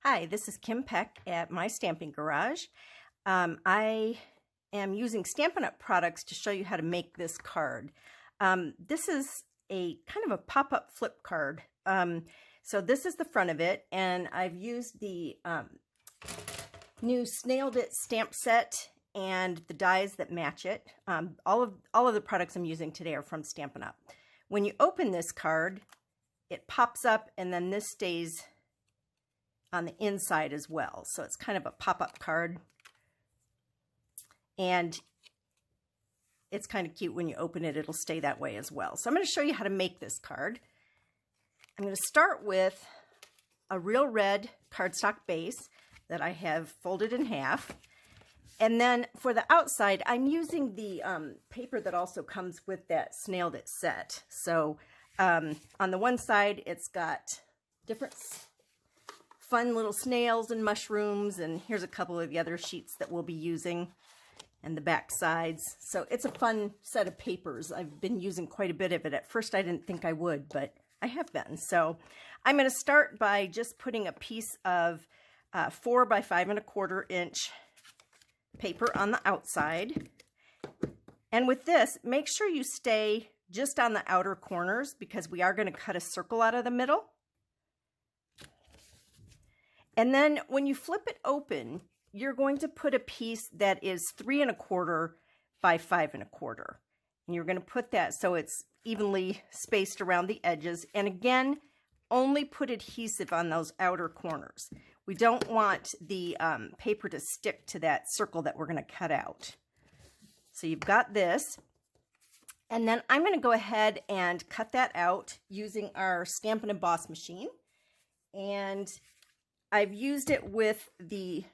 Hi, this is Kim Peck at My Stamping Garage. I am using Stampin' Up! Products to show you how to make this card. This is a kind of a pop-up flip card. So this is the front of it, and I've used the new Snailed It stamp set and the dies that match it. All of the products I'm using today are from Stampin' Up! When you open this card, it pops up, and then this stays on the inside as well. So it's kind of a pop-up card. And it's kind of cute when you open it, it'll stay that way as well. So I'm going to show you how to make this card. I'm going to start with a real red cardstock base that I have folded in half. And then for the outside, I'm using the paper that also comes with that Snailed It set. So on the one side, it's got different fun little snails and mushrooms, and here's a couple of the other sheets that we'll be using, and the back sides. So it's a fun set of papers. I've been using quite a bit of it. At first I didn't think I would, but I have been. So I'm going to start by just putting a piece of 4 by 5 1/4 inch paper on the outside. And with this, make sure you stay just on the outer corners, because we are going to cut a circle out of the middle. And then when you flip it open, you're going to put a piece that is 3 1/4 by 5 1/4. And you're going to put that so it's evenly spaced around the edges. And again, only put adhesive on those outer corners. We don't want the paper to stick to that circle that we're going to cut out. So you've got this. And then I'm going to go ahead and cut that out using our Stampin' Emboss machine. And I've used it with the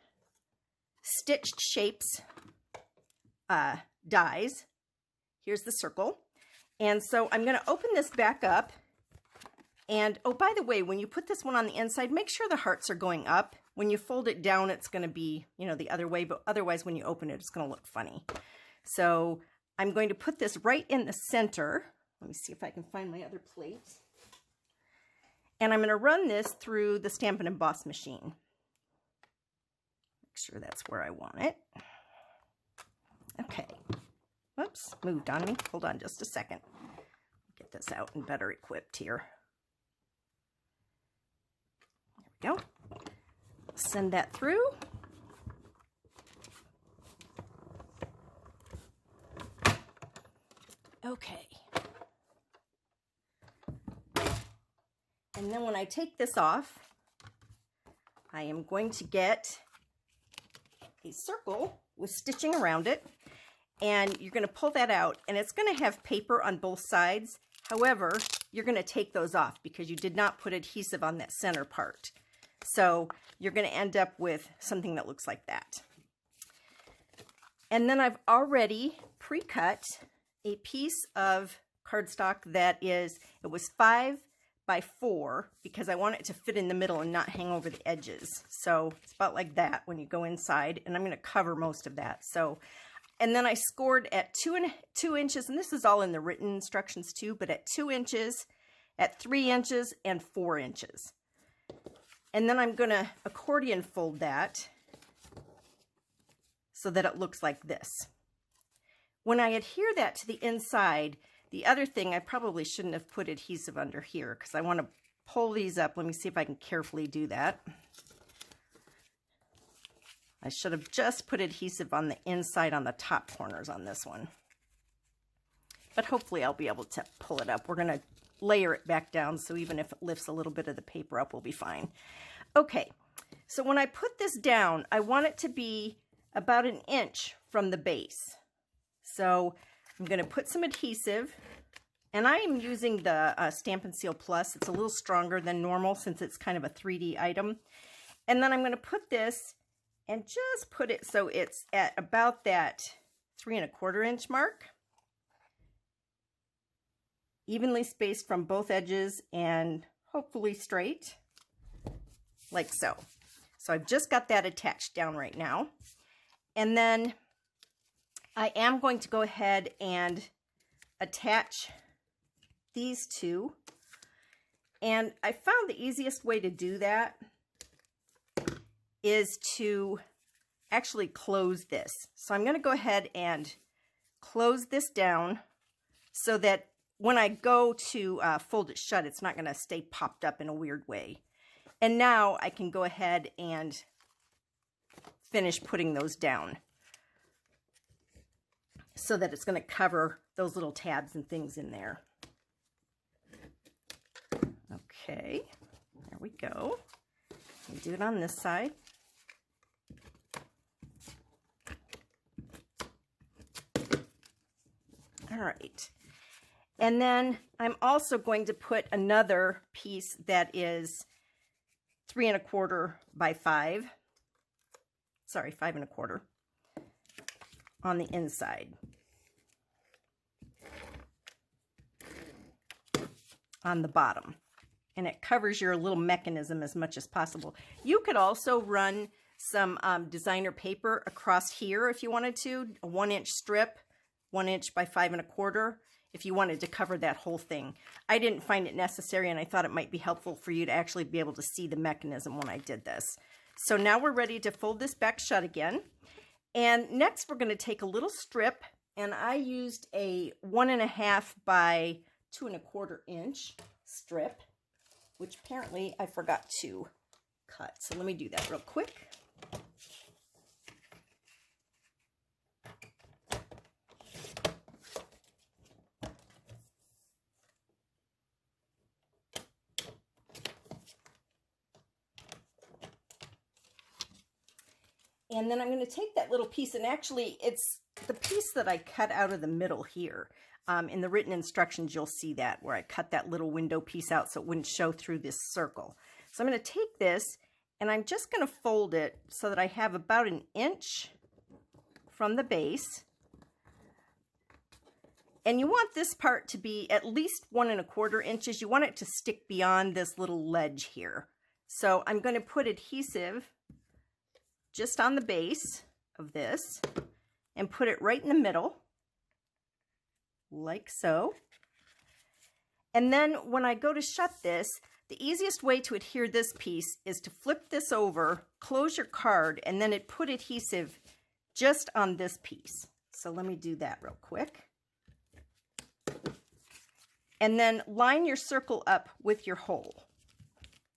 Stitched Shapes dies. Here's the circle. And so I'm going to open this back up. And, oh, by the way, when you put this one on the inside, make sure the hearts are going up. When you fold it down, it's going to be, the other way. But otherwise, when you open it, it's going to look funny. So I'm going to put this right in the center. Let me see if I can find my other plate. And I'm going to run this through the Stampin' Emboss machine. Make sure that's where I want it. Okay. Whoops, moved on me. Hold on just a second. Get this out and better equipped here. There we go. Send that through. Okay. And then when I take this off, I am going to get a circle with stitching around it, and you're going to pull that out, and it's going to have paper on both sides. However, you're going to take those off because you did not put adhesive on that center part. So you're going to end up with something that looks like that. And then I've already pre-cut a piece of cardstock that it was 5 by 4, because I want it to fit in the middle and not hang over the edges. So it's about like that when you go inside, and I'm going to cover most of that. So, and then I scored at 2 inches, and this is all in the written instructions too, but at 2 inches, at 3 inches, and 4 inches. And then I'm going to accordion fold that so that it looks like this. When I adhere that to the inside, the other thing, I probably shouldn't have put adhesive under here because I want to pull these up. Let me see if I can carefully do that. I should have just put adhesive on the inside on the top corners on this one. But hopefully I'll be able to pull it up. We're going to layer it back down, so even if it lifts a little bit of the paper up, we'll be fine. Okay, so when I put this down, I want it to be about 1 inch from the base. So I'm going to put some adhesive, and I am using the Stampin' Seal Plus. It's a little stronger than normal since it's kind of a 3D item. And then I'm going to put this and just put it so it's at about that 3 1/4 inch mark. Evenly spaced from both edges and hopefully straight, like so. So I've just got that attached down right now. And then I am going to go ahead and attach these two. And I found the easiest way to do that is to actually close this. So I'm going to go ahead and close this down so that when I go to fold it shut, it's not going to stay popped up in a weird way. And now I can go ahead and finish putting those down so that it's going to cover those little tabs and things in there. Okay, there we go. Do it on this side. All right. And then I'm also going to put another piece that is 3 1/4 by 5. Sorry, 5 1/4 on the inside. On the bottom. And it covers your little mechanism as much as possible. You could also run some designer paper across here if you wanted to, a 1-inch strip, 1 inch by 5 1/4, if you wanted to cover that whole thing. I didn't find it necessary, and I thought it might be helpful for you to actually be able to see the mechanism when I did this. So now we're ready to fold this back shut again. And next we're going to take a little strip, and I used a 1 1/2 by 2 1/4 inch strip, which apparently I forgot to cut. So let me do that real quick. And then I'm going to take that little piece, and actually it's the piece that I cut out of the middle here. In the written instructions, you'll see that, where I cut that little window piece out so it wouldn't show through this circle. So I'm going to take this, and I'm just going to fold it so that I have about 1 inch from the base. And you want this part to be at least 1 1/4 inches. You want it to stick beyond this little ledge here. So I'm going to put adhesive just on the base of this and put it right in the middle, like so. And then when I go to shut this, the easiest way to adhere this piece is to flip this over, close your card, and then put adhesive just on this piece. So let me do that real quick. And then line your circle up with your hole,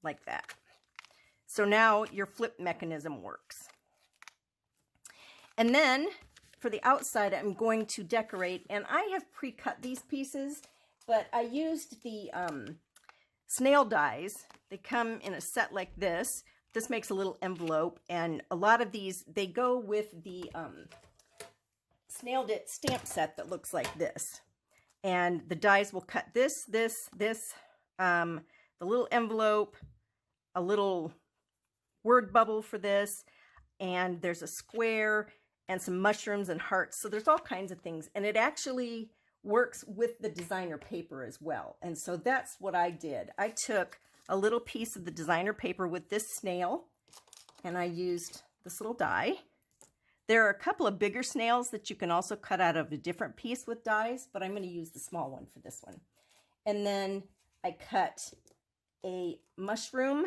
like that. So now your flip mechanism works. And then for the outside, I'm going to decorate, and I have pre-cut these pieces, but I used the snail dies. They come in a set like this. This makes a little envelope, and a lot of these, they go with the snailed it stamp set that looks like this. And the dies will cut this, the little envelope, a little word bubble for this, and there's a square and some mushrooms and hearts. So there's all kinds of things, and it actually works with the designer paper as well. And so that's what I did. I took a little piece of the designer paper with this snail, and I used this little die. There are a couple of bigger snails that you can also cut out of a different piece with dies, but I'm going to use the small one for this one. And then I cut a mushroom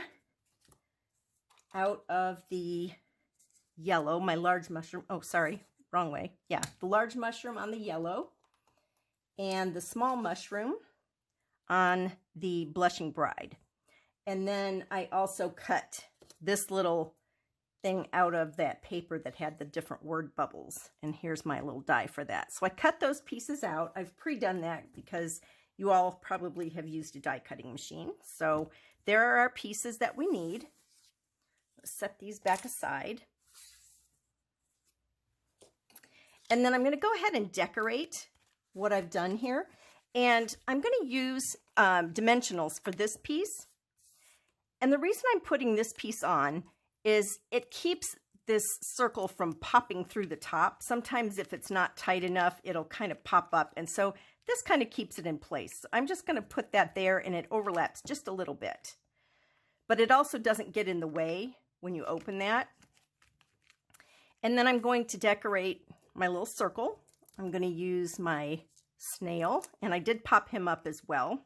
out of the yellow, my large mushroom. Oh, sorry, wrong way. Yeah, the large mushroom on the yellow and the small mushroom on the blushing bride. And then I also cut this little thing out of that paper that had the different word bubbles. And here's my little die for that. So I cut those pieces out. I've pre-done that because you all probably have used a die cutting machine. So there are our pieces that we need. Let's set these back aside. And then I'm going to go ahead and decorate what I've done here. And I'm going to use dimensionals for this piece. And the reason I'm putting this piece on is it keeps this circle from popping through the top. Sometimes if it's not tight enough, it'll kind of pop up. And so this kind of keeps it in place. So I'm just going to put that there, and it overlaps just a little bit. But it also doesn't get in the way when you open that. And then I'm going to decorate my little circle. I'm going to use my snail, and I did pop him up as well.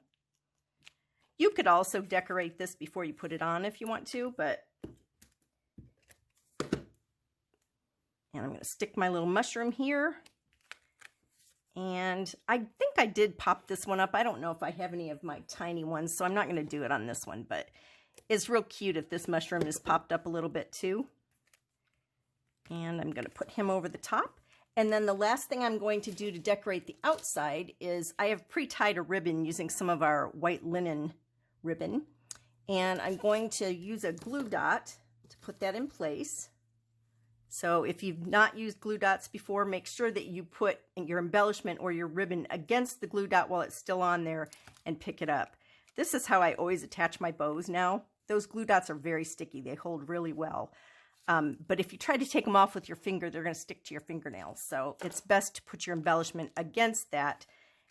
You could also decorate this before you put it on if you want to, but And I'm going to stick my little mushroom here. And I think I did pop this one up. I don't know if I have any of my tiny ones, so I'm not going to do it on this one, but it's real cute if this mushroom is popped up a little bit too. And I'm going to put him over the top. And then the last thing I'm going to do to decorate the outside is I have pre-tied a ribbon using some of our white linen ribbon. And I'm going to use a glue dot to put that in place. So if you've not used glue dots before, make sure that you put your embellishment or your ribbon against the glue dot while it's still on there and pick it up. This is how I always attach my bows now. Those glue dots are very sticky. They hold really well. But if you try to take them off with your finger, they're going to stick to your fingernails. So it's best to put your embellishment against that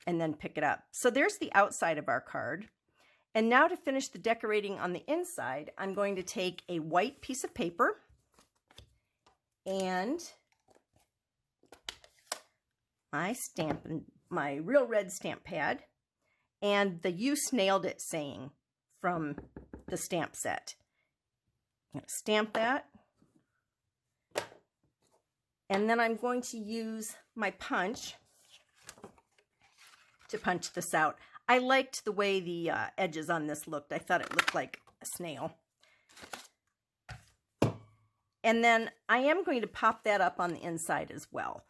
and then pick it up. So there's the outside of our card. And now to finish the decorating on the inside, I'm going to take a white piece of paper and my real red stamp pad and the "You Snailed It" saying from the stamp set. I'm going to stamp that. And then I'm going to use my punch to punch this out. I liked the way the edges on this looked. I thought it looked like a snail. And then I am going to pop that up on the inside as well.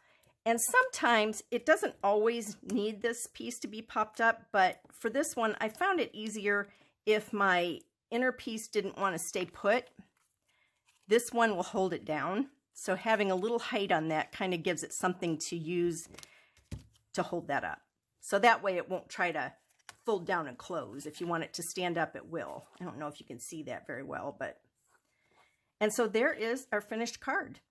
And sometimes it doesn't always need this piece to be popped up, but for this one, I found it easier if my inner piece didn't want to stay put. This one will hold it down. So having a little height on that kind of gives it something to use to hold that up. So that way it won't try to fold down and close. If you want it to stand up, it will. I don't know if you can see that very well, but... And so there is our finished card.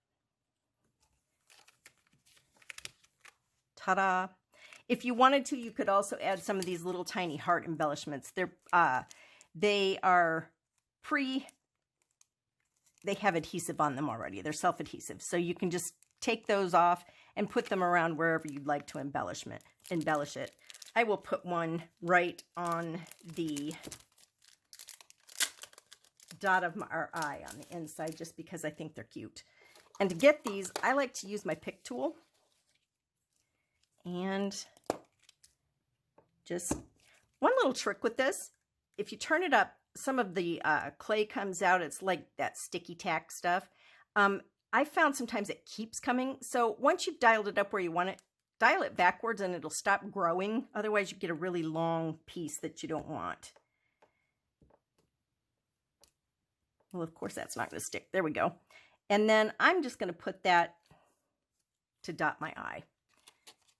Ta-da! If you wanted to, you could also add some of these little tiny heart embellishments. They have adhesive on them already. They're self-adhesive. So you can just take those off and put them around wherever you'd like to embellish it. I will put one right on the dot of our eye on the inside just because I think they're cute. And to get these, I like to use my pick tool. And just one little trick with this, if you turn it up, some of the clay comes out. It's like that sticky tack stuff. I found sometimes it keeps coming. So once you've dialed it up where you want it, dial it backwards and it'll stop growing. Otherwise, you get a really long piece that you don't want. Well, of course, that's not going to stick. There we go. And then I'm just going to put that to dot my eye.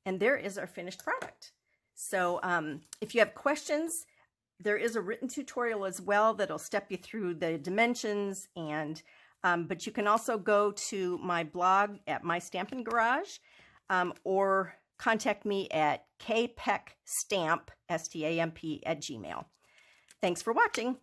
And there is our finished product. So if you have questions, there is a written tutorial as well that'll step you through the dimensions. And but you can also go to my blog at My Stampin' Garage or contact me at kpeckstamp, STAMP, @gmail.com. Thanks for watching.